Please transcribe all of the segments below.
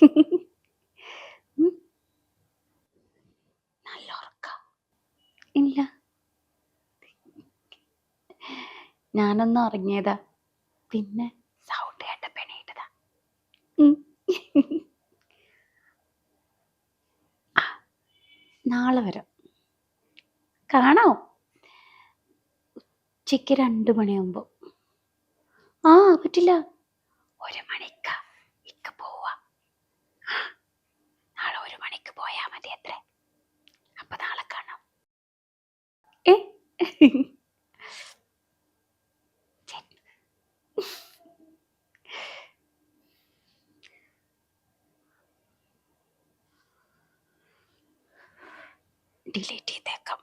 ഉം, നല്ല ഉറക്ക. ഇല്ല, ഞാനൊന്ന് ഉറങ്ങിയതാ, പിന്നെ സൗണ്ട് കേട്ടപ്പോ എണീറ്റതാ. ഉം. ആ, നാളെ വരാം. കാണാം, ഉച്ചയ്ക്ക് 2 മണിയാകുമ്പോ. ആ, പറ്റില്ല, 1 മണിക്കാ ഇക്ക പോവാ. ആ, നാളെ 1 മണിക്ക് പോയാ മതി അത്രേ. അപ്പൊ നാളെ കാണാം. ഏ ഡിലീറ്റ് ചെയ്തേക്കാം.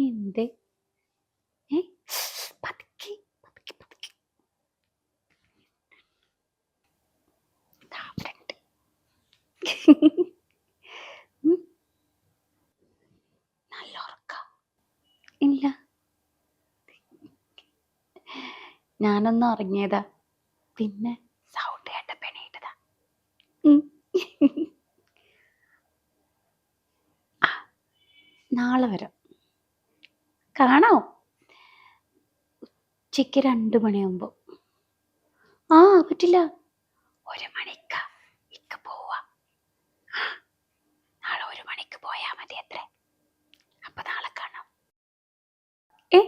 എന്ത്? ഏ, പതുക്കെ പതുക്കെ പതുക്കെ. ദാ ഫ്രണ്ട്. ഉം, നല്ല ഉറക്ക. ഇല്ല, ഞാനൊന്ന് ഉറങ്ങിയതാ, പിന്നെ സൗണ്ട് കേട്ടപ്പോ എണീറ്റതാ. ഉം. ആ, നാളെ വരാം. കാണാം, ഉച്ചയ്ക്ക് 2 മണിയാകുമ്പോ. ആ, പറ്റില്ല, 1 മണിക്കാ ഇക്ക പോവാ. ആ, നാളെ 1 മണിക്ക് പോയാ മതി അത്രേ. അപ്പൊ നാളെ കാണാം. ഏ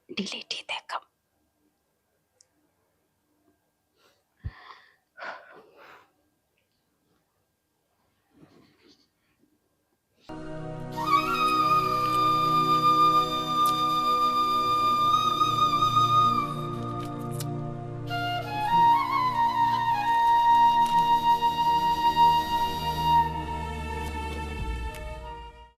ഡിലീറ്റ് ചെയ്തേക്കാം.